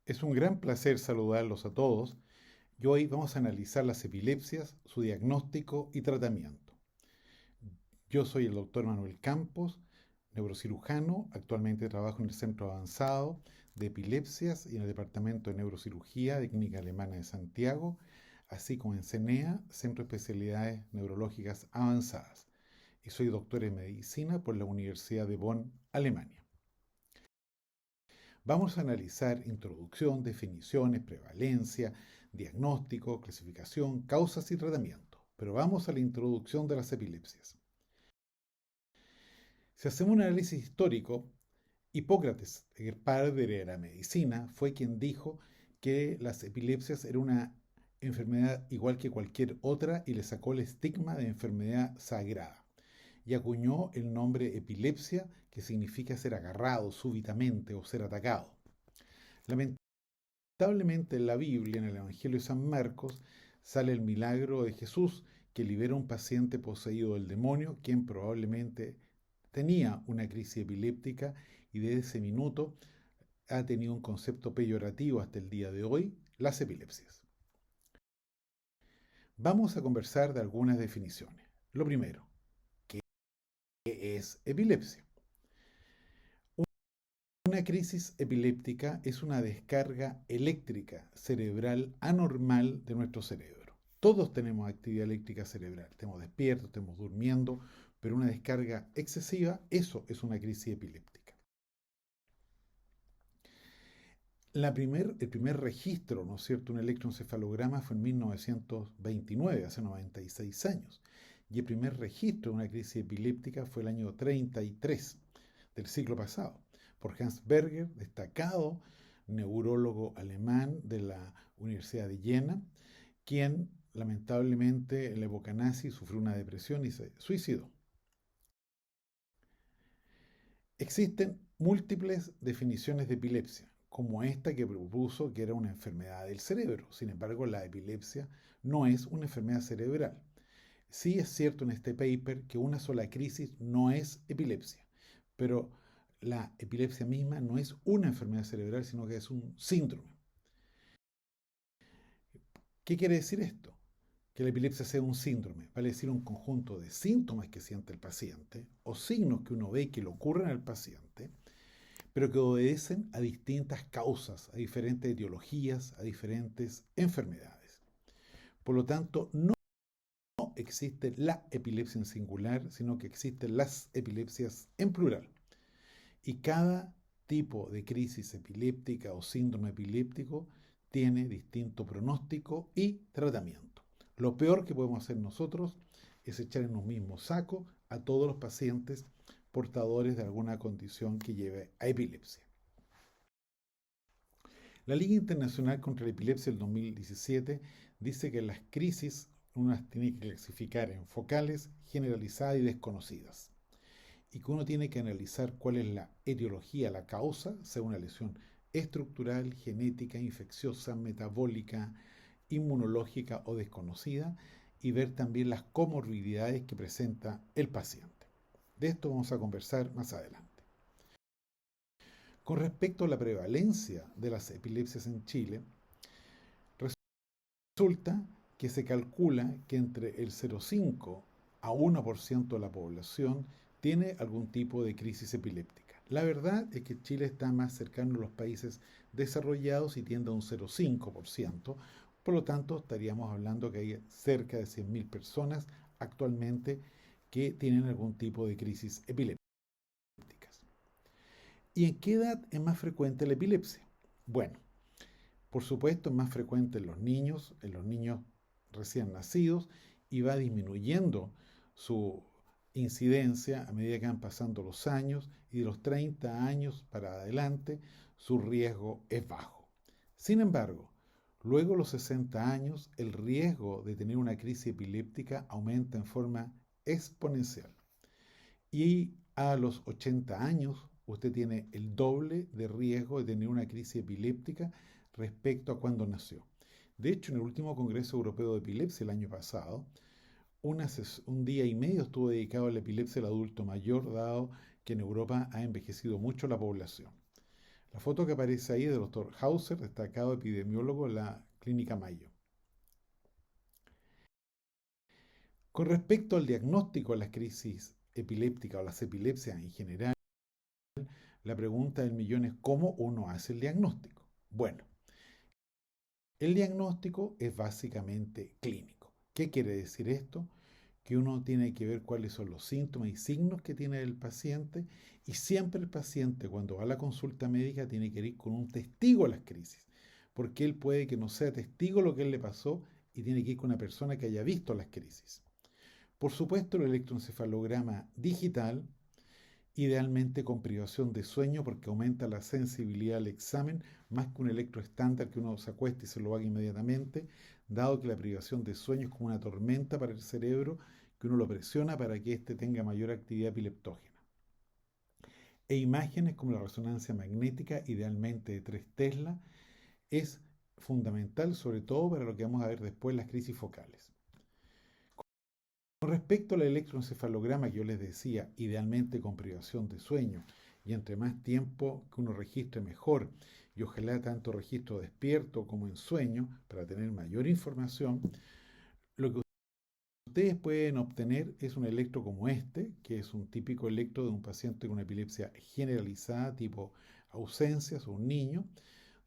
Es un gran placer saludarlos a todos y hoy vamos a analizar las epilepsias, su diagnóstico y tratamiento. Yo soy el doctor Manuel Campos, neurocirujano, actualmente trabajo en el Centro Avanzado de Epilepsias y en el Departamento de Neurocirugía de Clínica Alemana de Santiago, así como en CENEA, Centro de Especialidades Neurológicas Avanzadas. Y soy doctor en medicina por la Universidad de Bonn, Alemania. Vamos a analizar introducción, definiciones, prevalencia, diagnóstico, clasificación, causas y tratamiento. Pero vamos a la introducción de las epilepsias. Si hacemos un análisis histórico, Hipócrates, el padre de la medicina, fue quien dijo que las epilepsias eran una enfermedad igual que cualquier otra y le sacó el estigma de enfermedad sagrada. Y acuñó el nombre epilepsia, que significa ser agarrado súbitamente o ser atacado. Lamentablemente en la Biblia, en el Evangelio de San Marcos, sale el milagro de Jesús que libera a un paciente poseído del demonio, quien probablemente tenía una crisis epiléptica y desde ese minuto ha tenido un concepto peyorativo hasta el día de hoy, las epilepsias. Vamos a conversar de algunas definiciones. Lo primero, ¿qué es epilepsia? Una crisis epiléptica es una descarga eléctrica cerebral anormal de nuestro cerebro. Todos tenemos actividad eléctrica cerebral, estamos despiertos, estamos durmiendo, pero una descarga excesiva, eso es una crisis epiléptica. El primer registro, ¿no es cierto?, un electroencefalograma fue en 1929, hace 96 años. Y el primer registro de una crisis epiléptica fue el año 33 del siglo pasado, por Hans Berger, destacado neurólogo alemán de la Universidad de Jena, quien lamentablemente en la época nazi sufrió una depresión y se suicidó. Existen múltiples definiciones de epilepsia, como esta que propuso que era una enfermedad del cerebro. Sin embargo, la epilepsia no es una enfermedad cerebral. Sí es cierto en este paper que una sola crisis no es epilepsia, pero la epilepsia misma no es una enfermedad cerebral, sino que es un síndrome. ¿Qué quiere decir esto? Que la epilepsia sea un síndrome, vale decir un conjunto de síntomas que siente el paciente o signos que uno ve que le ocurren al paciente, pero que obedecen a distintas causas, a diferentes etiologías, a diferentes enfermedades. Por lo tanto, no existe la epilepsia en singular, sino que existen las epilepsias en plural. Y cada tipo de crisis epiléptica o síndrome epiléptico tiene distinto pronóstico y tratamiento. Lo peor que podemos hacer nosotros es echar en un mismo saco a todos los pacientes portadores de alguna condición que lleve a epilepsia. La Liga Internacional contra la Epilepsia del 2017 dice que las crisis uno las tiene que clasificar en focales, generalizadas y desconocidas. Y que uno tiene que analizar cuál es la etiología, la causa, sea una lesión estructural, genética, infecciosa, metabólica, inmunológica o desconocida, y ver también las comorbilidades que presenta el paciente. De esto vamos a conversar más adelante. Con respecto a la prevalencia de las epilepsias en Chile, resulta que se calcula que entre el 0,5 a 1% de la población tiene algún tipo de crisis epiléptica. La verdad es que Chile está más cercano a los países desarrollados y tiende a un 0,5%, por lo tanto estaríamos hablando que hay cerca de 100.000 personas actualmente que tienen algún tipo de crisis epilépticas. ¿Y en qué edad es más frecuente la epilepsia? Bueno, por supuesto es más frecuente en los niños recién nacidos, y va disminuyendo su incidencia a medida que van pasando los años, y de los 30 años para adelante su riesgo es bajo. Sin embargo, luego de los 60 años el riesgo de tener una crisis epiléptica aumenta en forma exponencial. Y a los 80 años usted tiene el doble de riesgo de tener una crisis epiléptica respecto a cuando nació. De hecho, en el último Congreso Europeo de Epilepsia el año pasado, un día y medio estuvo dedicado a la epilepsia del adulto mayor, dado que en Europa ha envejecido mucho la población. La foto que aparece ahí es del doctor Hauser, destacado epidemiólogo de la Clínica Mayo. Con respecto al diagnóstico de las crisis epilépticas o las epilepsias en general, la pregunta del millón es ¿cómo uno hace el diagnóstico? Bueno, el diagnóstico es básicamente clínico. ¿Qué quiere decir esto? Que uno tiene que ver cuáles son los síntomas y signos que tiene el paciente, y siempre el paciente cuando va a la consulta médica tiene que ir con un testigo a las crisis, porque él puede que no sea testigo de lo que él le pasó y tiene que ir con una persona que haya visto las crisis. Por supuesto, el electroencefalograma digital, idealmente con privación de sueño porque aumenta la sensibilidad al examen más que un electro estándar que uno se acueste y se lo haga inmediatamente, dado que la privación de sueño es como una tormenta para el cerebro que uno lo presiona para que éste tenga mayor actividad epileptógena. E imágenes como la resonancia magnética, idealmente de 3 Tesla, es fundamental sobre todo para lo que vamos a ver después, las crisis focales. Con respecto al electroencefalograma que yo les decía, idealmente con privación de sueño, y entre más tiempo que uno registre mejor, y ojalá tanto registro despierto como en sueño, para tener mayor información, lo que ustedes pueden obtener es un electro como este, que es un típico electro de un paciente con epilepsia generalizada, tipo ausencias o un niño,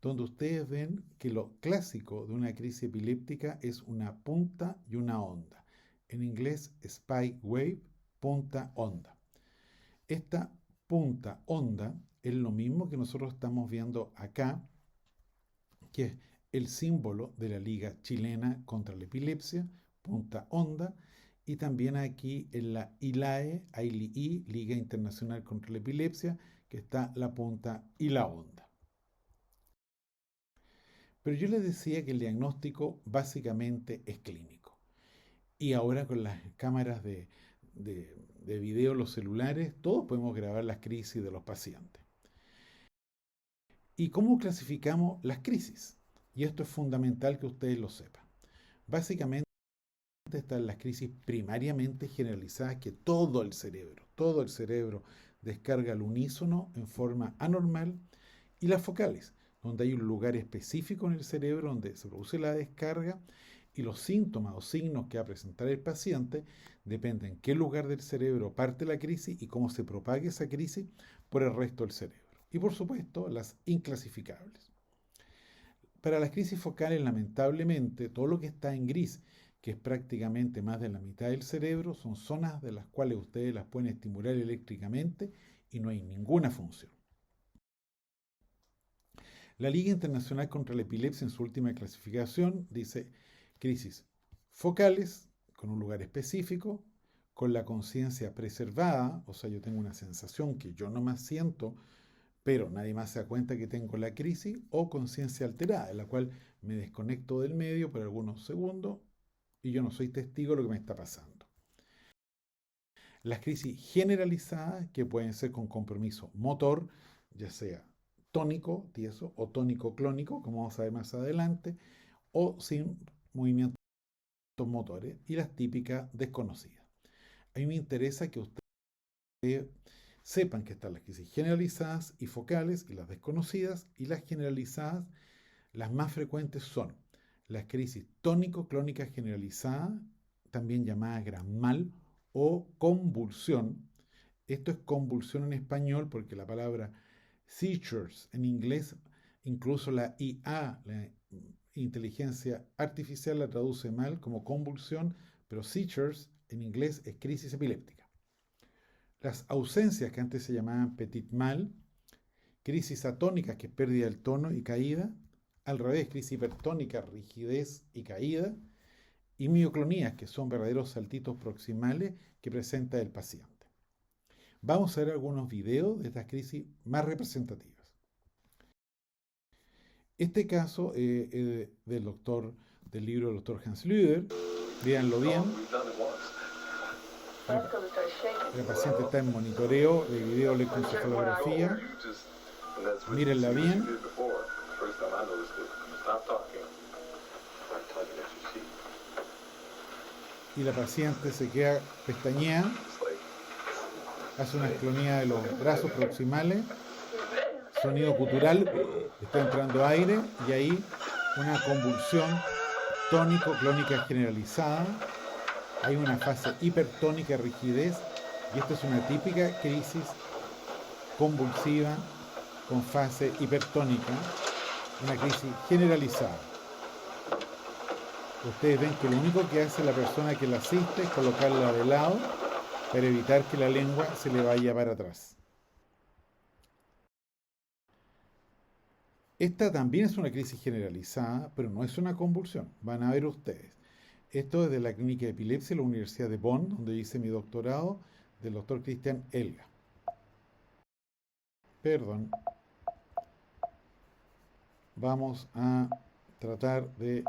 donde ustedes ven que lo clásico de una crisis epiléptica es una punta y una onda. En inglés, spike wave, punta onda. Esta punta onda es lo mismo que nosotros estamos viendo acá, que es el símbolo de la Liga Chilena contra la Epilepsia, punta onda, y también aquí en la ILAE, ILI, Liga Internacional contra la Epilepsia, que está la punta y la onda. Pero yo les decía que el diagnóstico básicamente es clínico. Y ahora con las cámaras de video, los celulares, todos podemos grabar las crisis de los pacientes. ¿Y cómo clasificamos las crisis? Y esto es fundamental que ustedes lo sepan. Básicamente están las crisis primariamente generalizadas que todo el cerebro descarga al unísono en forma anormal, y las focales, donde hay un lugar específico en el cerebro donde se produce la descarga y los síntomas o signos que va a presentar el paciente dependen en qué lugar del cerebro parte la crisis y cómo se propague esa crisis por el resto del cerebro. Y por supuesto, las inclasificables. Para las crisis focales, lamentablemente, todo lo que está en gris, que es prácticamente más de la mitad del cerebro, son zonas de las cuales ustedes las pueden estimular eléctricamente y no hay ninguna función. La Liga Internacional contra la Epilepsia en su última clasificación dice crisis focales con un lugar específico, con la conciencia preservada, o sea, yo tengo una sensación que yo no más siento, pero nadie más se da cuenta que tengo la crisis, o conciencia alterada, en la cual me desconecto del medio por algunos segundos y yo no soy testigo de lo que me está pasando. Las crisis generalizadas, que pueden ser con compromiso motor, ya sea tónico, tieso, o tónico clónico, como vamos a ver más adelante, o sin movimientos motores, y las típicas desconocidas. A mí me interesa que ustedes sepan que están las crisis generalizadas y focales y las desconocidas, y las generalizadas, las más frecuentes son las crisis tónico-clónica generalizada, también llamada gran mal o convulsión. Esto es convulsión en español porque la palabra seizures en inglés, incluso la IA, la inteligencia artificial, la traduce mal como convulsión, pero seizures en inglés es crisis epiléptica. Las ausencias, que antes se llamaban petit mal, crisis atónicas, que es pérdida del tono y caída, al revés, crisis hipertónica, rigidez y caída, y mioclonías, que son verdaderos saltitos proximales que presenta el paciente. Vamos a ver algunos videos de estas crisis más representativas. Este caso es del libro del doctor Hans Lüder. Véanlo bien. La paciente está en monitoreo de videoelectroencefalografía. Mírenla bien. Y la paciente se queda pestañeada, hace una esclonía de los brazos proximales, sonido gutural, está entrando aire y ahí una convulsión tónico-clónica generalizada. Hay una fase hipertónica, rigidez, y esta es una típica crisis convulsiva con fase hipertónica, una crisis generalizada. Ustedes ven que lo único que hace la persona que la asiste es colocarla de lado para evitar que la lengua se le vaya para atrás. Esta también es una crisis generalizada, pero no es una convulsión. Van a ver ustedes. Esto es de la Clínica de Epilepsia de la Universidad de Bonn, donde hice mi doctorado, del doctor Christian Elga. Perdón. Vamos a tratar de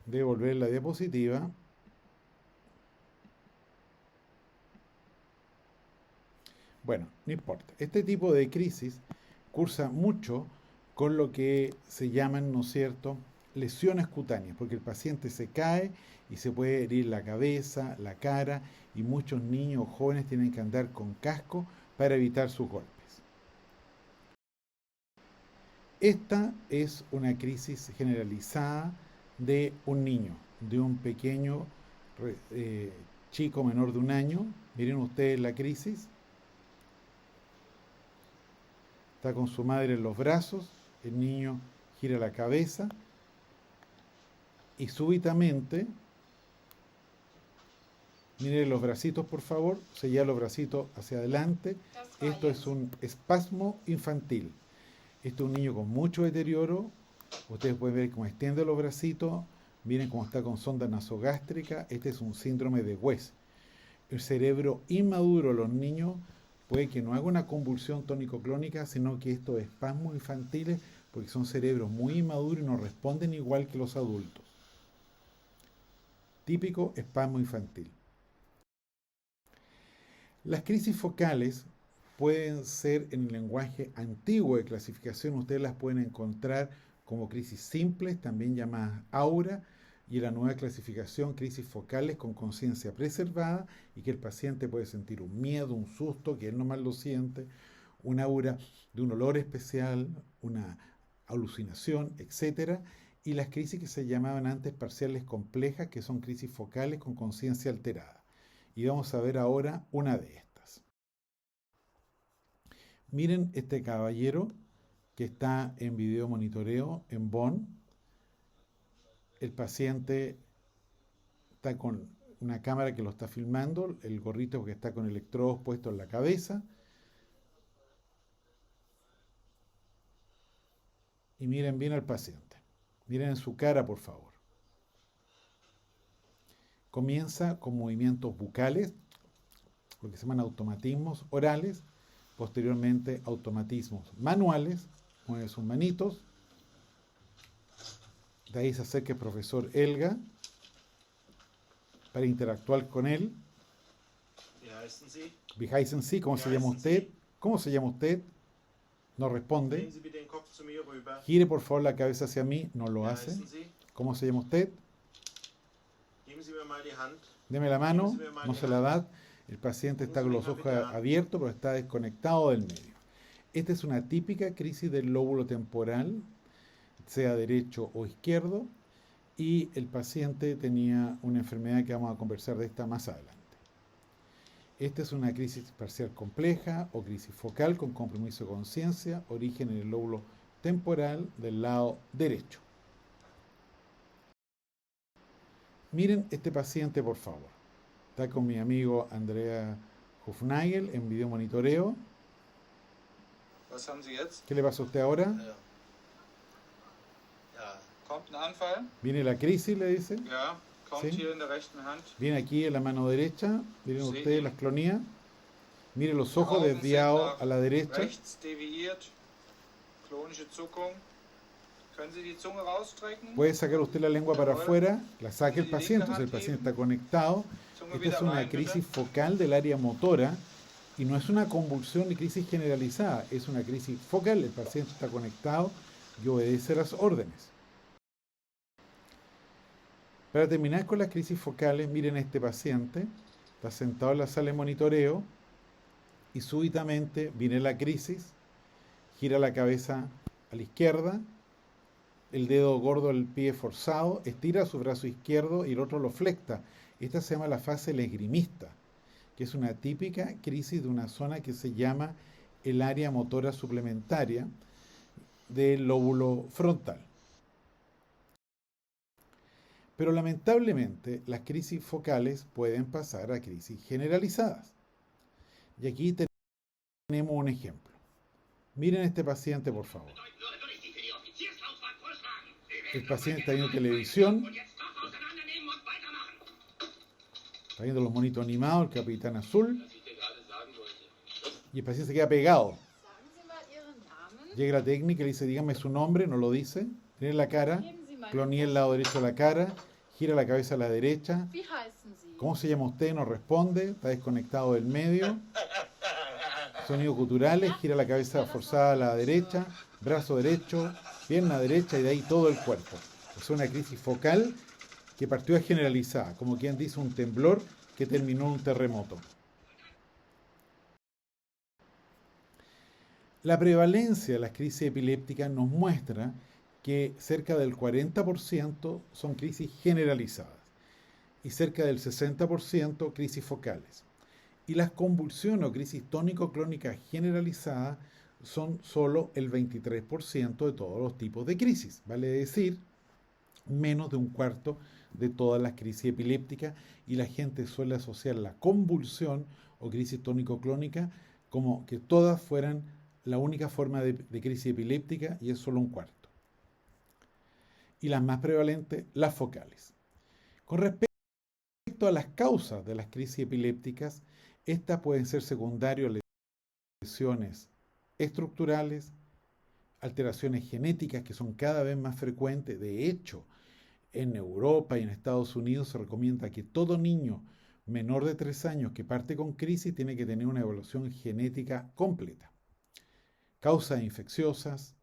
devolver la diapositiva. Bueno, no importa. Este tipo de crisis cursa mucho con lo que se llaman, ¿no es cierto?, lesiones cutáneas, porque el paciente se cae y se puede herir la cabeza, la cara, y muchos niños o jóvenes tienen que andar con casco para evitar sus golpes. Esta es una crisis generalizada de un niño, de un pequeño chico menor de 1 año. Miren ustedes la crisis. Está con su madre en los brazos, el niño gira la cabeza y súbitamente, miren los bracitos por favor, se lleva los bracitos hacia adelante. Esto es un espasmo infantil. Este es un niño con mucho deterioro. Ustedes pueden ver cómo extiende los bracitos, miren cómo está con sonda nasogástrica. Este es un síndrome de West. El cerebro inmaduro de los niños puede que no haga una convulsión tónico-clónica, sino que estos espasmos infantiles, porque son cerebros muy inmaduros y no responden igual que los adultos. Típico espasmo infantil. Las crisis focales pueden ser, en el lenguaje antiguo de clasificación, ustedes las pueden encontrar como crisis simples, también llamadas aura, y en la nueva clasificación, crisis focales con conciencia preservada, y que el paciente puede sentir un miedo, un susto, que él nomás lo siente, un aura de un olor especial, una alucinación, etc. Y las crisis que se llamaban antes parciales complejas, que son crisis focales con conciencia alterada. Y vamos a ver ahora una de estas. Miren este caballero que está en video monitoreo en Bonn. El paciente está con una cámara que lo está filmando, el gorrito que está con electrodos puestos en la cabeza. Y miren bien al paciente. Miren en su cara, por favor. Comienza con movimientos bucales, lo que se llaman automatismos orales, posteriormente automatismos manuales, mueve sus manitos. De ahí se acerca el profesor Elga para interactuar con él. Wie heißen Sie? ¿Cómo se llama usted? ¿Cómo se llama usted? No responde. Gire por favor la cabeza hacia mí. No lo hace. ¿Cómo se llama usted? Deme la mano. No se la da. El paciente está con los ojos abiertos, pero está desconectado del medio. Esta es una típica crisis del lóbulo temporal, sea derecho o izquierdo, y el paciente tenía una enfermedad que vamos a conversar de esta más adelante. Esta es una crisis parcial compleja o crisis focal con compromiso de conciencia, origen en el lóbulo temporal del lado derecho. Miren este paciente, por favor. Está con mi amigo Andrea Hufnagel en video monitoreo. ¿Qué le pasa a usted ahora? Viene la crisis, le dice. ¿Sí? Viene aquí en la mano derecha. Miren ustedes las clonías. Miren los ojos desviados a la derecha. Puede sacar usted la lengua para afuera, la saca el paciente, o sea, el paciente está conectado. Esta es una crisis focal del área motora y no es una convulsión ni crisis generalizada, es una crisis focal, el paciente está conectado y obedece las órdenes. Para terminar con las crisis focales, miren a este paciente, está sentado en la sala de monitoreo y súbitamente viene la crisis, gira la cabeza a la izquierda, el dedo gordo del pie forzado, estira su brazo izquierdo y el otro lo flecta. Esta se llama la fase del esgrimista, que es una típica crisis de una zona que se llama el área motora suplementaria del lóbulo frontal. Pero lamentablemente las crisis focales pueden pasar a crisis generalizadas. Y aquí tenemos un ejemplo. Miren este paciente, por favor. El paciente está viendo televisión, está viendo los monitos animados, el Capitán Azul, y el paciente se queda pegado. Llega la técnica y le dice, dígame su nombre, no lo dice, tiene la cara, clonea el lado derecho de la cara, gira la cabeza a la derecha. ¿Cómo se llama usted? No responde, está desconectado del medio. Sonidos guturales, gira la cabeza forzada a la derecha, brazo derecho, pierna derecha y de ahí todo el cuerpo. Es una crisis focal que partió a generalizada, como quien dice un temblor que terminó en un terremoto. La prevalencia de las crisis epilépticas nos muestra que cerca del 40% son crisis generalizadas y cerca del 60% crisis focales. Y las convulsiones o crisis tónico-clónicas generalizadas son solo el 23% de todos los tipos de crisis, vale decir, menos de un cuarto de todas las crisis epilépticas, y la gente suele asociar la convulsión o crisis tónico-clónica como que todas fueran la única forma de crisis epiléptica y es solo un cuarto. Y las más prevalentes, las focales. Con respecto a las causas de las crisis epilépticas, estas pueden ser secundarias a lesiones estructurales, alteraciones genéticas que son cada vez más frecuentes. De hecho, en Europa y en Estados Unidos se recomienda que todo niño menor de 3 años que parte con crisis tiene que tener una evaluación genética completa. Causas infecciosas,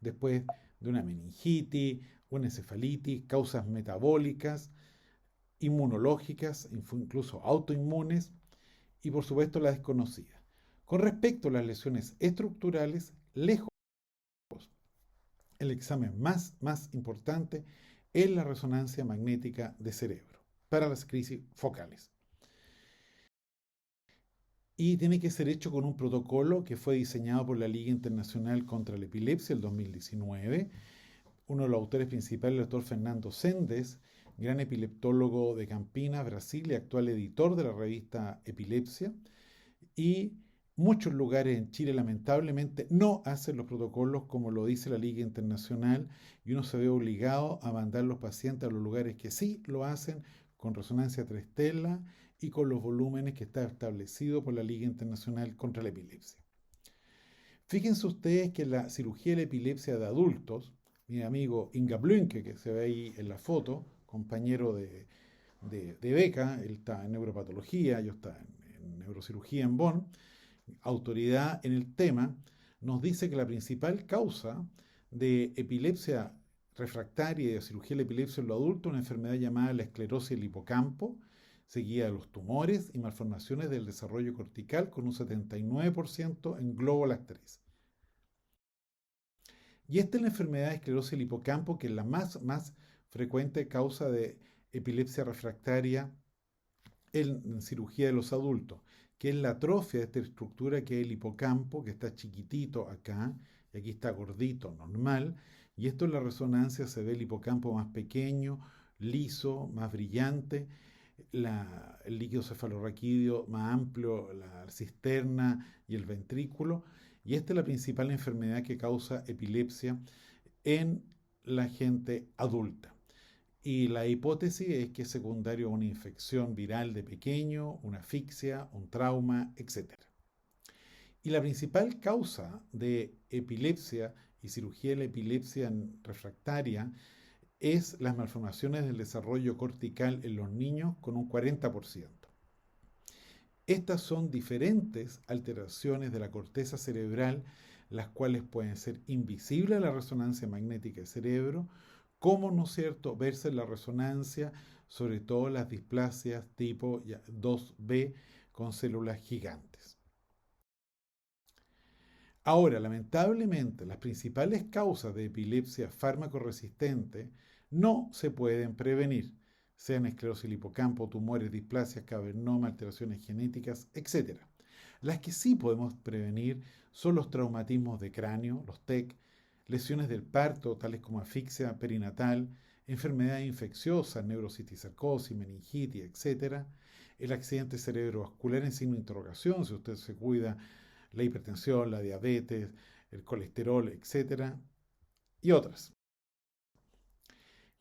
después de una meningitis, una encefalitis, causas metabólicas, inmunológicas, incluso autoinmunes, y por supuesto la desconocida. Con respecto a las lesiones estructurales, lejos, el examen más importante es la resonancia magnética de cerebro para las crisis focales. Y tiene que ser hecho con un protocolo que fue diseñado por la Liga Internacional contra la Epilepsia el 2019. Uno de los autores principales, el doctor Fernando Sendes, gran epileptólogo de Campinas, Brasil, y actual editor de la revista Epilepsia. Y muchos lugares en Chile lamentablemente no hacen los protocolos como lo dice la Liga Internacional, y uno se ve obligado a mandar los pacientes a los lugares que sí lo hacen con resonancia 3 tela y con los volúmenes que está establecido por la Liga Internacional contra la Epilepsia. Fíjense ustedes que la cirugía de la epilepsia de adultos, mi amigo Inga Blünke, que se ve ahí en la foto, compañero de beca, él está en neuropatología, yo está en neurocirugía en Bonn, autoridad en el tema, nos dice que la principal causa de epilepsia refractaria y de cirugía de la epilepsia en los adultos es una enfermedad llamada la esclerosis del hipocampo, seguida de los tumores y malformaciones del desarrollo cortical con un 79% en Global 3. Y esta es la enfermedad de esclerosis del hipocampo, que es la más frecuente causa de epilepsia refractaria en cirugía de los adultos, que es la atrofia de esta estructura que es el hipocampo, que está chiquitito acá, y aquí está gordito, normal, y esto en la resonancia se ve el hipocampo más pequeño, liso, más brillante, el líquido cefalorraquídeo más amplio, la cisterna y el ventrículo, y esta es la principal enfermedad que causa epilepsia en la gente adulta. Y la hipótesis es que es secundario a una infección viral de pequeño, una asfixia, un trauma, etc. Y la principal causa de epilepsia y cirugía de la epilepsia refractaria es las malformaciones del desarrollo cortical en los niños con un 40%. Estas son diferentes alteraciones de la corteza cerebral, las cuales pueden ser invisibles a la resonancia magnética del cerebro, como, ¿no es cierto?, verse en la resonancia, sobre todo las displasias tipo 2B con células gigantes. Ahora, lamentablemente, las principales causas de epilepsia fármaco-resistente no se pueden prevenir, sean esclerosis del hipocampo, tumores, displasias, cavernoma, alteraciones genéticas, etc. Las que sí podemos prevenir son los traumatismos de cráneo, los TEC, lesiones del parto, tales como asfixia perinatal, enfermedades infecciosas, neurociticercosis, meningitis, etc. El accidente cerebrovascular en signo de interrogación, si usted se cuida, la hipertensión, la diabetes, el colesterol, etc. Y otras.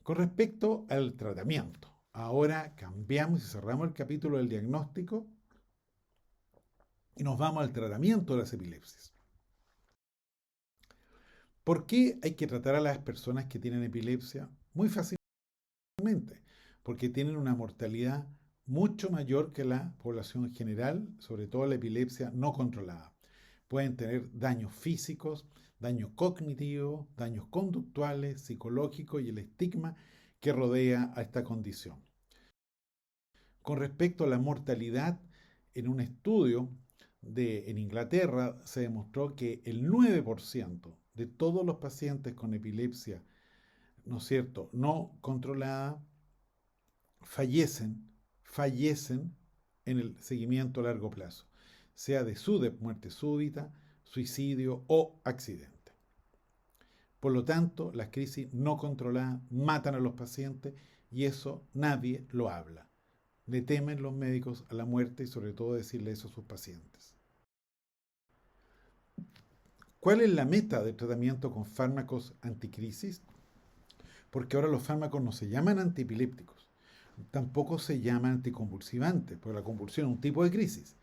Con respecto al tratamiento, ahora cambiamos y cerramos el capítulo del diagnóstico y nos vamos al tratamiento de las epilepsias. ¿Por qué hay que tratar a las personas que tienen epilepsia? Muy fácilmente, porque tienen una mortalidad mucho mayor que la población general, sobre todo la epilepsia no controlada. Pueden tener daños físicos, daños cognitivos, daños conductuales, psicológicos y el estigma que rodea a esta condición. Con respecto a la mortalidad, en un estudio en Inglaterra se demostró que el 9% de todos los pacientes con epilepsia, ¿no es cierto?, no controlada, fallecen en el seguimiento a largo plazo, sea de muerte súbita, suicidio o accidente. Por lo tanto, las crisis no controladas matan a los pacientes y eso nadie lo habla. Le temen los médicos a la muerte y sobre todo decirle eso a sus pacientes. ¿Cuál es la meta del tratamiento con fármacos anticrisis? Porque ahora los fármacos no se llaman antiepilépticos, tampoco se llaman anticonvulsivantes, porque la convulsión es un tipo de crisis.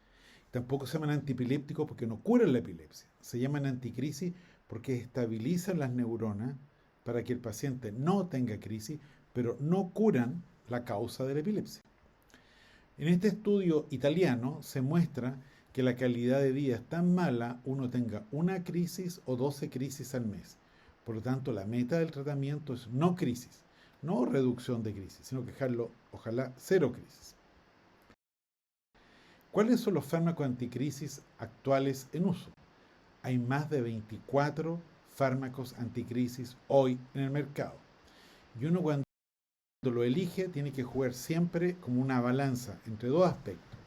Tampoco se llaman antiepilépticos porque no curan la epilepsia. Se llaman anticrisis porque estabilizan las neuronas para que el paciente no tenga crisis, pero no curan la causa de la epilepsia. En este estudio italiano se muestra que la calidad de vida es tan mala, uno tenga una crisis o 12 crisis al mes. Por lo tanto, la meta del tratamiento es no crisis, no reducción de crisis, sino que dejarlo, ojalá, cero crisis. ¿Cuáles son los fármacos anticrisis actuales en uso? Hay más de 24 fármacos anticrisis hoy en el mercado. Y uno cuando lo elige tiene que jugar siempre como una balanza entre dos aspectos.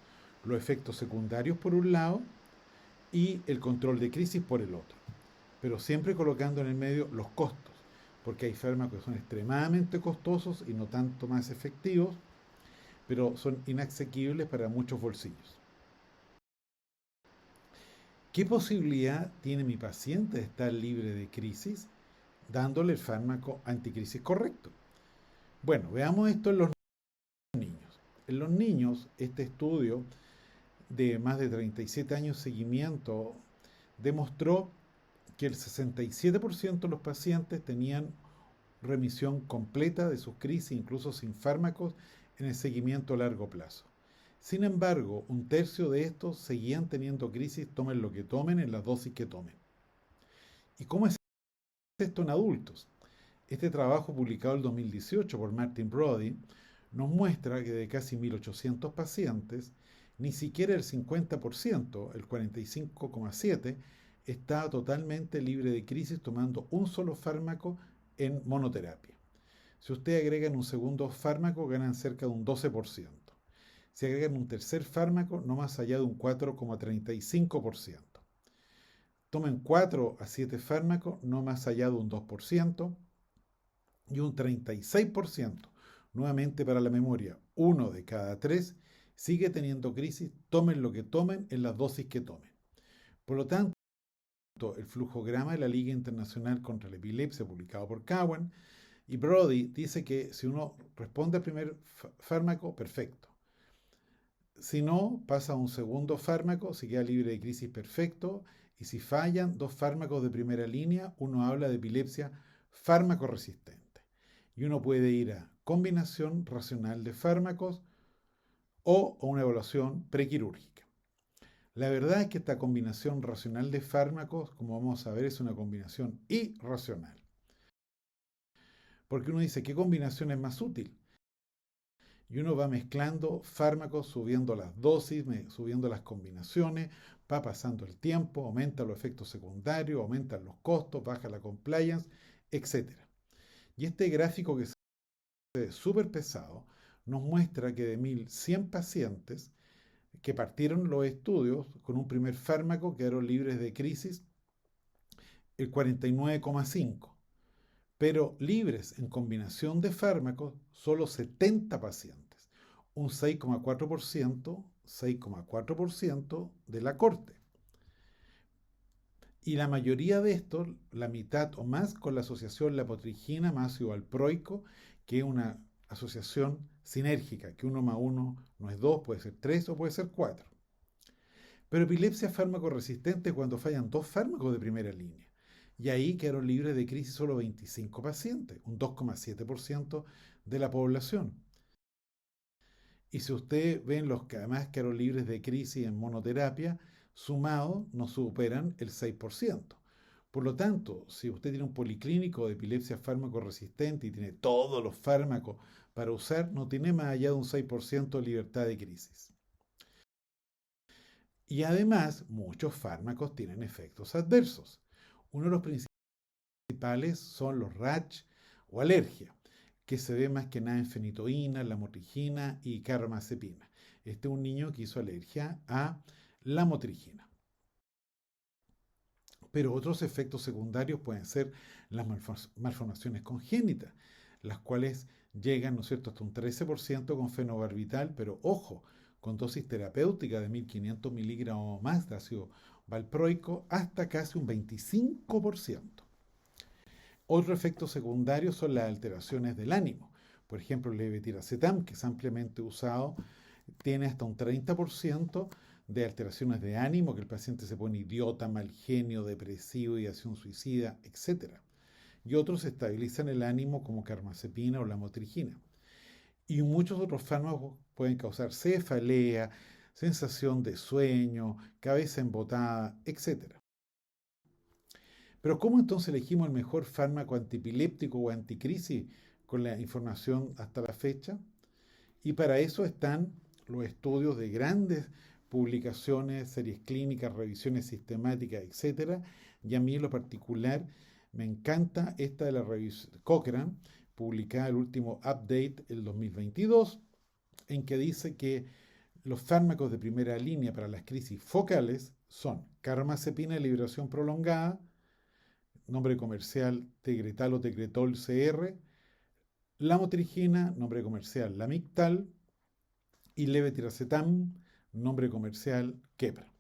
Los efectos secundarios por un lado y el control de crisis por el otro. Pero siempre colocando en el medio los costos, porque hay fármacos que son extremadamente costosos y no tanto más efectivos, pero son inasequibles para muchos bolsillos. ¿Qué posibilidad tiene mi paciente de estar libre de crisis dándole el fármaco anticrisis correcto? Bueno, veamos esto en los niños. En los niños, este estudio de más de 37 años de seguimiento demostró que el 67% de los pacientes tenían remisión completa de sus crisis, incluso sin fármacos, en el seguimiento a largo plazo. Sin embargo, un tercio de estos seguían teniendo crisis, tomen lo que tomen, en las dosis que tomen. ¿Y cómo es esto en adultos? Este trabajo, publicado en 2018 por Martin Brody, nos muestra que de casi 1.800 pacientes, ni siquiera el 50%, el 45,7%, está totalmente libre de crisis tomando un solo fármaco en monoterapia. Si ustedes agregan un segundo fármaco, ganan cerca de un 12%. Si agregan un tercer fármaco, no más allá de un 4,35%. Tomen 4 a 7 fármacos, no más allá de un 2%. Y un 36%, nuevamente para la memoria, 1 de cada 3, sigue teniendo crisis, tomen lo que tomen en las dosis que tomen. Por lo tanto, el flujograma de la Liga Internacional contra la Epilepsia, publicado por Cowan y Brody, dice que si uno responde al primer fármaco, perfecto. Si no, pasa a un segundo fármaco, si queda libre de crisis, perfecto. Y si fallan 2 fármacos de primera línea, uno habla de epilepsia fármaco resistente. Y uno puede ir a combinación racional de fármacos o a una evaluación prequirúrgica. La verdad es que esta combinación racional de fármacos, como vamos a ver, es una combinación irracional. Porque uno dice, ¿qué combinación es más útil? Y uno va mezclando fármacos, subiendo las dosis, subiendo las combinaciones, va pasando el tiempo, aumenta los efectos secundarios, aumentan los costos, baja la compliance, etcétera. Y este gráfico, que se ve súper pesado, nos muestra que de 1.100 pacientes que partieron los estudios con un primer fármaco quedaron libres de crisis el 49,5%, pero libres en combinación de fármacos solo 70 pacientes, un 6,4% de la corte. Y la mayoría de estos, la mitad o más, con la asociación lamotrigina más ácido valproico, que es una asociación sinérgica, que 1 más 1 no es 2, puede ser 3 o puede ser 4. Pero epilepsia fármaco resistente cuando fallan 2 fármacos de primera línea. Y ahí quedaron libres de crisis solo 25 pacientes, un 2,7% de la población. Y si ustedes ven los que además quedaron libres de crisis en monoterapia, sumados no superan el 6%. Por lo tanto, si usted tiene un policlínico de epilepsia fármaco resistente y tiene todos los fármacos para usar, no tiene más allá de un 6% de libertad de crisis. Y además, muchos fármacos tienen efectos adversos. Uno de los principales son los rash o alergia, que se ve más que nada en fenitoína, lamotrigina y carbamazepina. Este es un niño que hizo alergia a lamotrigina. Pero otros efectos secundarios pueden ser las malformaciones congénitas, las cuales llegan, ¿no es cierto?, hasta un 13% con fenobarbital, pero ojo, con dosis terapéutica de 1.500 miligramos más de ácido valproico, hasta casi un 25%. Otro efecto secundario son las alteraciones del ánimo. Por ejemplo, el levetiracetam, que es ampliamente usado, tiene hasta un 30% de alteraciones de ánimo, que el paciente se pone idiota, mal genio, depresivo, ideación suicida, etc. Y otros estabilizan el ánimo como carbamazepina o lamotrigina. Y muchos otros fármacos pueden causar cefalea, sensación de sueño, cabeza embotada, etc. Pero ¿cómo entonces elegimos el mejor fármaco antipiléptico o anticrisis con la información hasta la fecha? Y para eso están los estudios de grandes publicaciones, series clínicas, revisiones sistemáticas, etc. Y a mí en lo particular me encanta esta de la revisión Cochrane, publicada el último update el 2022, en que dice que los fármacos de primera línea para las crisis focales son carbamazepina de liberación prolongada, nombre comercial Tegretal o Tegretol CR, lamotrigina, nombre comercial Lamictal, y levetiracetam, nombre comercial Keppra.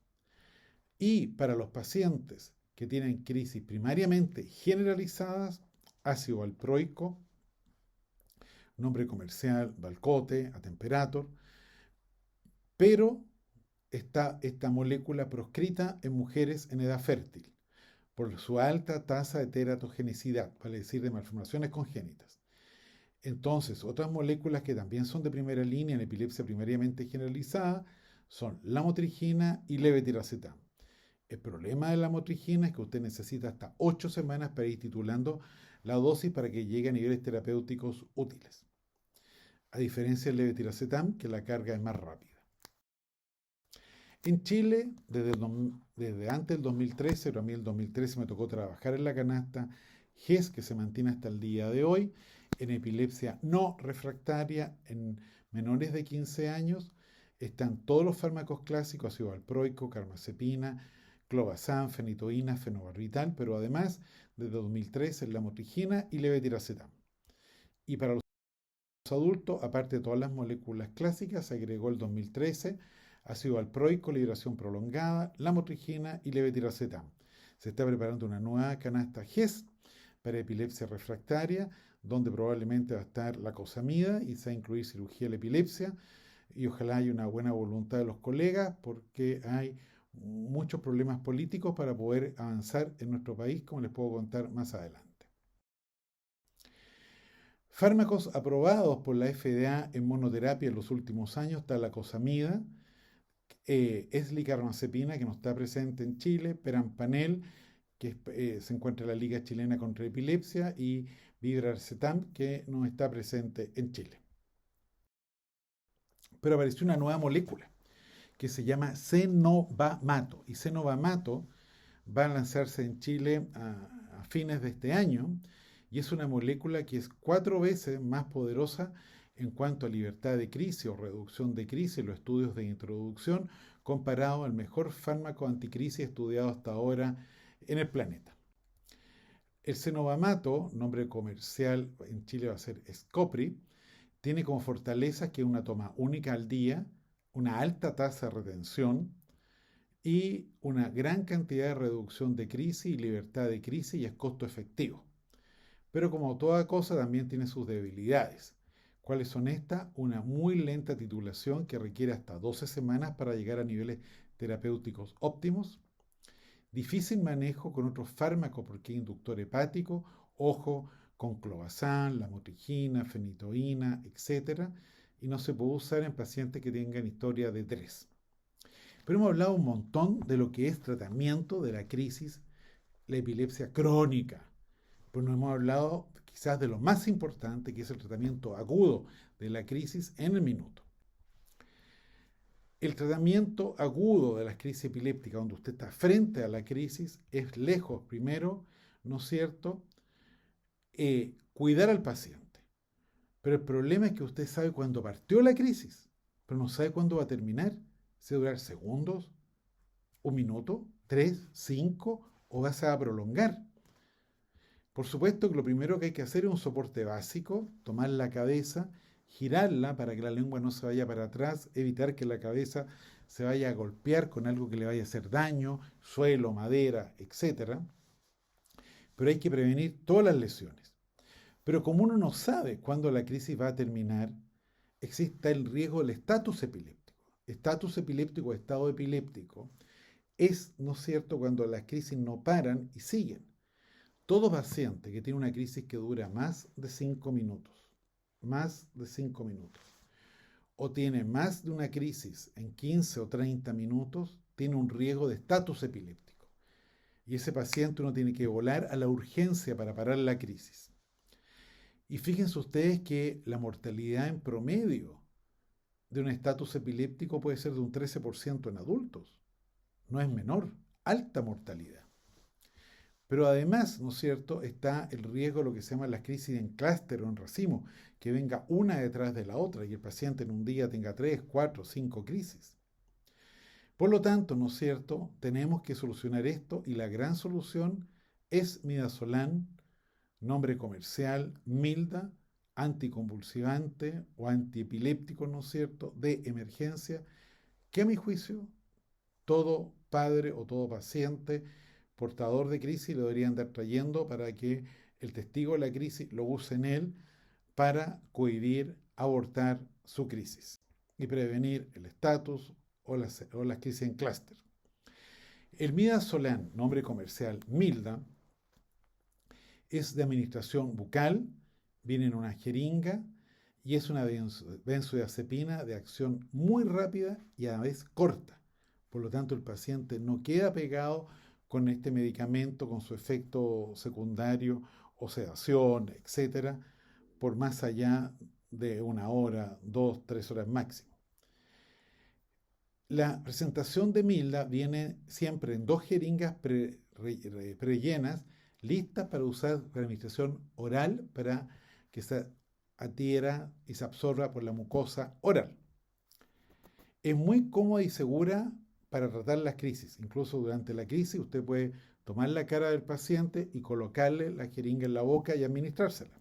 Y para los pacientes que tienen crisis primariamente generalizadas, ácido valproico, nombre comercial Valcote, Atemperator, pero está esta molécula proscrita en mujeres en edad fértil por su alta tasa de teratogenicidad, vale decir, de malformaciones congénitas. Entonces, otras moléculas que también son de primera línea en epilepsia primariamente generalizada son lamotrigina y levetiracetam. El problema de la lamotrigina es que usted necesita hasta 8 semanas para ir titulando la dosis para que llegue a niveles terapéuticos útiles. A diferencia del levetiracetam, que la carga es más rápida. En Chile, desde antes del 2013, pero a mí el 2013 me tocó trabajar en la canasta GES, que se mantiene hasta el día de hoy, en epilepsia no refractaria en menores de 15 años. Están todos los fármacos clásicos, ácido valproico, carbamazepina, clobazam, fenitoína, fenobarbital, pero además, desde 2013, la lamotrigina y levetiracetam. Y para los adultos, aparte de todas las moléculas clásicas, se agregó el 2013 ácido valproico, liberación prolongada, lamotrigina y levetiracetam. Se está preparando una nueva canasta GES para epilepsia refractaria, donde probablemente va a estar la cosamida y se va a incluir cirugía de la epilepsia. Y ojalá haya una buena voluntad de los colegas, porque hay muchos problemas políticos para poder avanzar en nuestro país, como les puedo contar más adelante. Fármacos aprobados por la FDA en monoterapia en los últimos años está la cosamida, eslicarbamazepina, que no está presente en Chile, perampanel, que se encuentra en la Liga Chilena contra la Epilepsia, y vibracetam, que no está presente en Chile. Pero apareció una nueva molécula, que se llama Cenovamato. Y Cenovamato va a lanzarse en Chile a fines de este año y es una molécula que es 4 veces más poderosa en cuanto a libertad de crisis o reducción de crisis, los estudios de introducción, comparado al mejor fármaco anticrisis estudiado hasta ahora en el planeta. El Cenovamato, nombre comercial en Chile va a ser Scopri, tiene como fortaleza que es una toma única al día, una alta tasa de retención y una gran cantidad de reducción de crisis y libertad de crisis y es costo efectivo. Pero como toda cosa también tiene sus debilidades. ¿Cuáles son estas? Una muy lenta titulación que requiere hasta 12 semanas para llegar a niveles terapéuticos óptimos. Difícil manejo con otros fármacos porque es inductor hepático, ojo, con clobazam, lamotrigina, fenitoína, etc. Y no se puede usar en pacientes que tengan historia de 3. Pero hemos hablado un montón de lo que es tratamiento de la crisis, la epilepsia crónica. Pero no hemos hablado quizás de lo más importante, que es el tratamiento agudo de la crisis en el minuto. El tratamiento agudo de las crisis epilépticas, donde usted está frente a la crisis, es lejos, primero, ¿no es cierto?, cuidar al paciente. Pero el problema es que usted sabe cuándo partió la crisis, pero no sabe cuándo va a terminar. ¿Se va a durar segundos, un minuto, 3, 5 o va a prolongar? Por supuesto que lo primero que hay que hacer es un soporte básico, tomar la cabeza, girarla para que la lengua no se vaya para atrás, evitar que la cabeza se vaya a golpear con algo que le vaya a hacer daño, suelo, madera, etc. Pero hay que prevenir todas las lesiones. Pero como uno no sabe cuándo la crisis va a terminar, existe el riesgo del estatus epiléptico. Estatus epiléptico o estado epiléptico es, ¿no es cierto?, cuando las crisis no paran y siguen. Todo paciente que tiene una crisis que dura más de 5 minutos, o tiene más de una crisis en 15 o 30 minutos, tiene un riesgo de estatus epiléptico. Y ese paciente uno tiene que volar a la urgencia para parar la crisis. Y fíjense ustedes que la mortalidad en promedio de un estatus epiléptico puede ser de un 13% en adultos. No es menor, alta mortalidad. Pero además, ¿no es cierto?, está el riesgo de lo que se llama las crisis en clúster o en racimo, que venga una detrás de la otra y el paciente en un día tenga 3, 4, 5 crisis. Por lo tanto, ¿no es cierto?, tenemos que solucionar esto y la gran solución es midazolam, nombre comercial, Milda, anticonvulsivante o antiepiléptico, ¿no es cierto?, de emergencia, que a mi juicio todo padre o todo paciente portador de crisis lo deberían andar trayendo para que el testigo de la crisis lo use en él para cohibir, abortar su crisis y prevenir el estatus o las crisis en clúster. El midazolam, nombre comercial Milda, es de administración bucal, viene en una jeringa y es una benzodiazepina de acción muy rápida y a la vez corta. Por lo tanto, el paciente no queda pegado con este medicamento, con su efecto secundario o sedación, etcétera, por más allá de 1 hora, 2, 3 horas máximo. La presentación de Milda viene siempre en 2 jeringas prellenas, listas para usar para administración oral para que se adhiera y se absorba por la mucosa oral. Es muy cómoda y segura para tratar las crisis. Incluso durante la crisis usted puede tomar la cara del paciente y colocarle la jeringa en la boca y administrársela.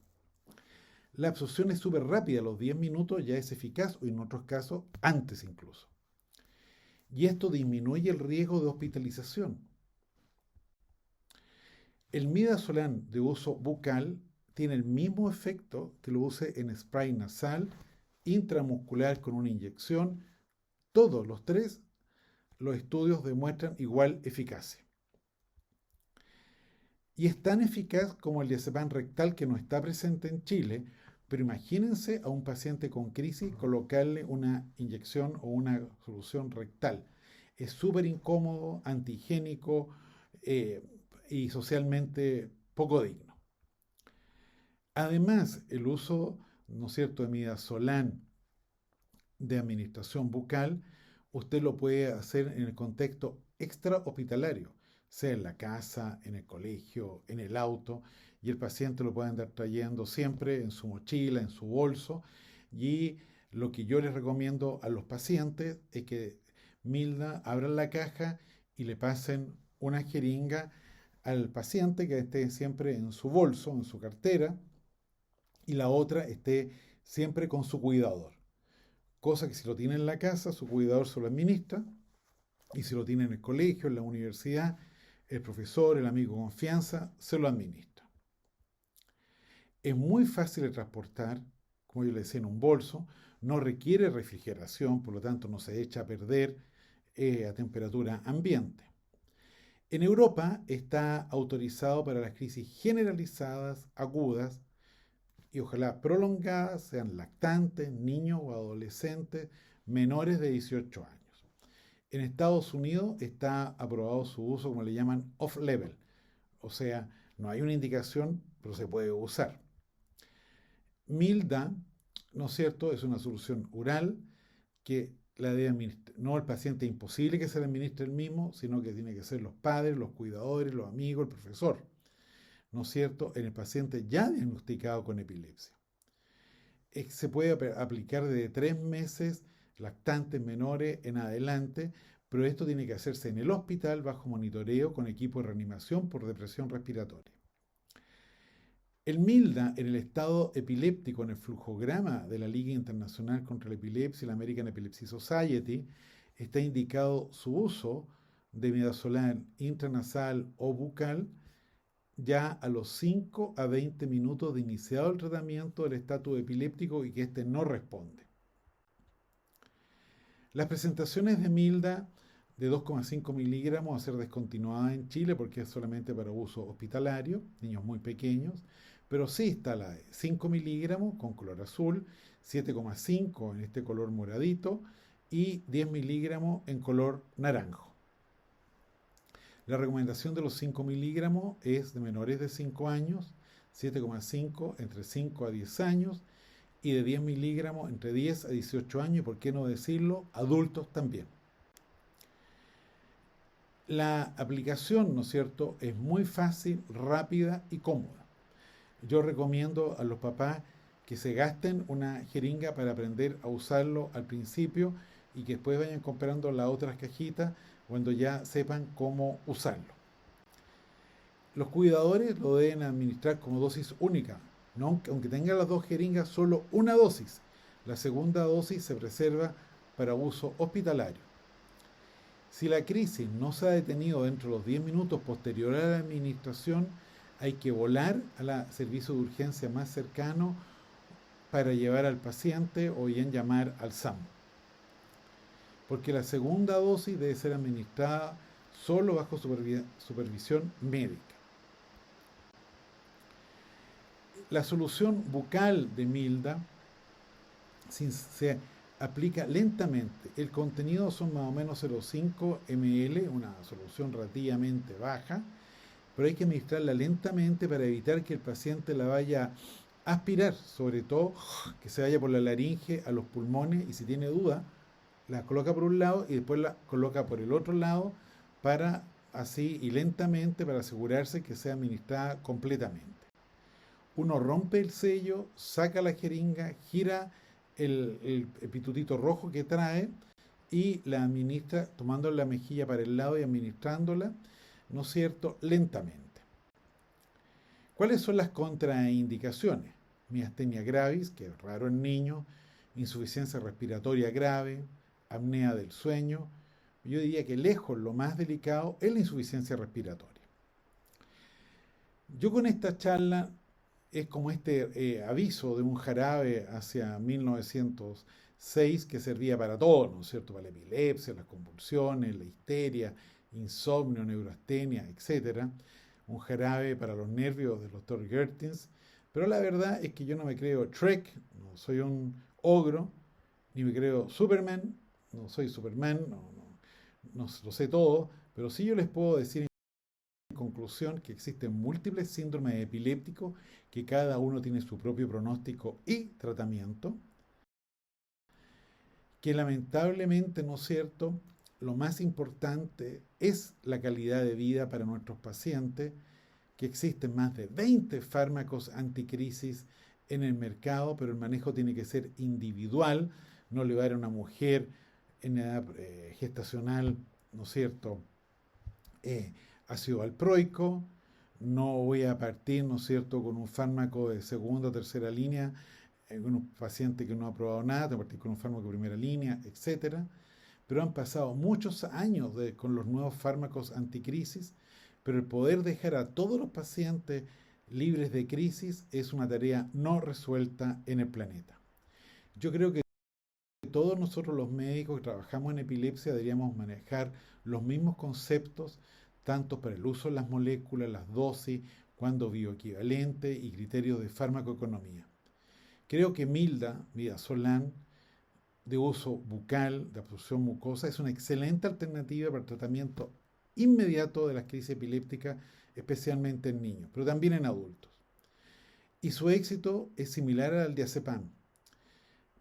La absorción es súper rápida, a los 10 minutos ya es eficaz o en otros casos antes incluso. Y esto disminuye el riesgo de hospitalización. El midazolam de uso bucal tiene el mismo efecto que lo use en spray nasal, intramuscular con una inyección. Todos los 3 los estudios demuestran igual eficacia. Y es tan eficaz como el diazepam rectal que no está presente en Chile, pero imagínense a un paciente con crisis colocarle una inyección o una solución rectal. Es súper incómodo, antihigiénico y socialmente poco digno. Además, el uso, ¿no es cierto?, de midazolam de administración bucal, usted lo puede hacer en el contexto extrahospitalario, sea en la casa, en el colegio, en el auto, y el paciente lo puede andar trayendo siempre en su mochila, en su bolso, y lo que yo les recomiendo a los pacientes es que Milda abran la caja y le pasen una jeringa al paciente que esté siempre en su bolso, en su cartera, y la otra esté siempre con su cuidador. Cosa que si lo tiene en la casa, su cuidador se lo administra, y si lo tiene en el colegio, en la universidad, el profesor, el amigo de confianza, se lo administra. Es muy fácil de transportar, como yo le decía, en un bolso, no requiere refrigeración, por lo tanto no se echa a perder a temperatura ambiente. En Europa está autorizado para las crisis generalizadas, agudas y ojalá prolongadas, sean lactantes, niños o adolescentes menores de 18 años. En Estados Unidos está aprobado su uso, como le llaman, off-label, o sea, no hay una indicación, pero se puede usar. Milda, ¿no es cierto?, es una solución oral que la debe administrar. No, el paciente es imposible que se le administre el mismo, sino que tiene que ser los padres, los cuidadores, los amigos, el profesor, ¿no es cierto?, en el paciente ya diagnosticado con epilepsia. Se puede aplicar de 3 meses, lactantes menores en adelante, pero esto tiene que hacerse en el hospital bajo monitoreo con equipo de reanimación por depresión respiratoria. El MILDA en el estado epiléptico en el flujograma de la Liga Internacional contra la Epilepsia y la American Epilepsy Society está indicado su uso de midazolam intranasal o bucal ya a los 5 a 20 minutos de iniciado el tratamiento del estatus epiléptico y que éste no responde. Las presentaciones de MILDA de 2,5 miligramos a ser descontinuadas en Chile porque es solamente para uso hospitalario, niños muy pequeños, pero sí está la de 5 miligramos con color azul, 7,5 en este color moradito y 10 miligramos en color naranjo. La recomendación de los 5 miligramos es de menores de 5 años, 7,5 entre 5 a 10 años y de 10 miligramos entre 10 a 18 años y, por qué no decirlo, adultos también. La aplicación, ¿no es cierto?, es muy fácil, rápida y cómoda. Yo recomiendo a los papás que se gasten una jeringa para aprender a usarlo al principio y que después vayan comprando las otras cajitas cuando ya sepan cómo usarlo. Los cuidadores lo deben administrar como dosis única, ¿no? Aunque tengan las 2 jeringas, solo una dosis. La segunda dosis se reserva para uso hospitalario. Si la crisis no se ha detenido dentro de los 10 minutos posteriores a la administración, hay que volar al servicio de urgencia más cercano para llevar al paciente o bien llamar al SAMU. Porque la segunda dosis debe ser administrada solo bajo supervisión médica. La solución bucal de MILDA se aplica lentamente. El contenido son más o menos 0,5 ml, una solución relativamente baja, pero hay que administrarla lentamente para evitar que el paciente la vaya a aspirar, sobre todo que se vaya por la laringe a los pulmones, y si tiene duda, la coloca por un lado y después la coloca por el otro lado para así y lentamente para asegurarse que sea administrada completamente. Uno rompe el sello, saca la jeringa, gira el pitutito rojo que trae y la administra tomando la mejilla para el lado y administrándola, ¿no es cierto?, lentamente. ¿Cuáles son las contraindicaciones? Miastenia gravis, que es raro en niños, insuficiencia respiratoria grave, apnea del sueño. Yo diría que lejos lo más delicado es la insuficiencia respiratoria. Yo con esta charla es como este aviso de un jarabe hacia 1906 que servía para todo, ¿no es cierto?, para la epilepsia, las convulsiones, la histeria, insomnio, neuroastenia, etc. Un jarabe para los nervios del doctor Gertens. Pero la verdad es que yo no me creo Shrek, no soy un ogro, ni me creo Superman, no soy Superman, no lo sé todo, pero sí yo les puedo decir en conclusión que existen múltiples síndromes epilépticos que cada uno tiene su propio pronóstico y tratamiento, que lamentablemente, ¿no es cierto?, lo más importante es la calidad de vida para nuestros pacientes, que existen más de 20 fármacos anticrisis en el mercado, pero el manejo tiene que ser individual. No le va a dar a una mujer en edad gestacional, ¿no es cierto?, ácido valproico. No voy a partir, ¿no es cierto?, con un fármaco de segunda o tercera línea, con un paciente que no ha probado nada, tengo que partir con un fármaco de primera línea, etcétera. Pero han pasado muchos años con los nuevos fármacos anticrisis, pero el poder dejar a todos los pacientes libres de crisis es una tarea no resuelta en el planeta. Yo creo que todos nosotros los médicos que trabajamos en epilepsia deberíamos manejar los mismos conceptos, tanto para el uso de las moléculas, las dosis, cuando bioequivalente y criterios de farmacoeconomía. Creo que midazolam, de uso bucal, de absorción mucosa, es una excelente alternativa para el tratamiento inmediato de las crisis epilépticas, especialmente en niños, pero también en adultos. Y su éxito es similar al diazepam,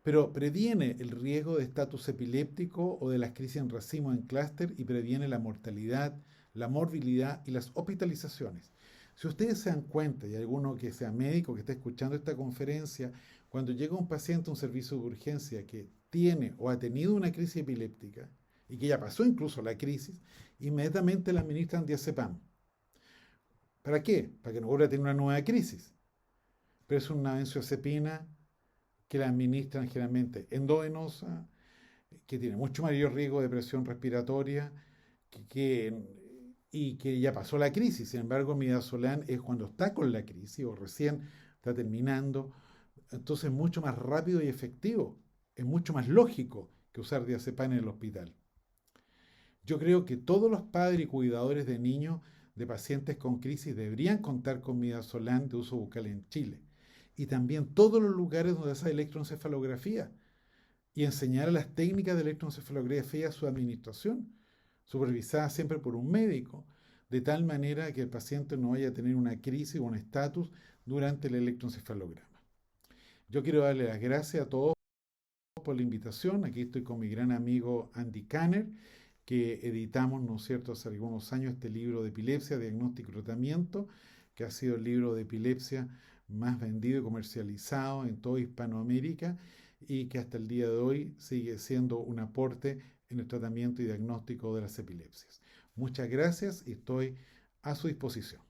pero previene el riesgo de estatus epiléptico o de las crisis en racimo en clúster y previene la mortalidad, la morbilidad y las hospitalizaciones. Si ustedes se dan cuenta, y alguno que sea médico que esté escuchando esta conferencia, cuando llega un paciente a un servicio de urgencia que tiene o ha tenido una crisis epiléptica y que ya pasó incluso la crisis, inmediatamente le administran diazepam. ¿Para qué? Para que no vuelva a tener una nueva crisis. Pero es una benzodiazepina que la administran generalmente endovenosa, que tiene mucho mayor riesgo de presión respiratoria y que ya pasó la crisis. Sin embargo, midazolam es cuando está con la crisis o recién está terminando. Entonces es mucho más rápido y efectivo. Es mucho más lógico que usar diazepam en el hospital. Yo creo que todos los padres y cuidadores de niños de pacientes con crisis deberían contar con midazolam de uso bucal en Chile. Y también todos los lugares donde se hace electroencefalografía y enseñar las técnicas de electroencefalografía a su administración, supervisada siempre por un médico, de tal manera que el paciente no vaya a tener una crisis o un estatus durante el electroencefalograma. Yo quiero darle las gracias a todos por la invitación. Aquí estoy con mi gran amigo Andy Kanner, que editamos, ¿no es cierto?, hace algunos años este libro de epilepsia, diagnóstico y tratamiento, que ha sido el libro de epilepsia más vendido y comercializado en toda Hispanoamérica y que hasta el día de hoy sigue siendo un aporte en el tratamiento y diagnóstico de las epilepsias. Muchas gracias y estoy a su disposición.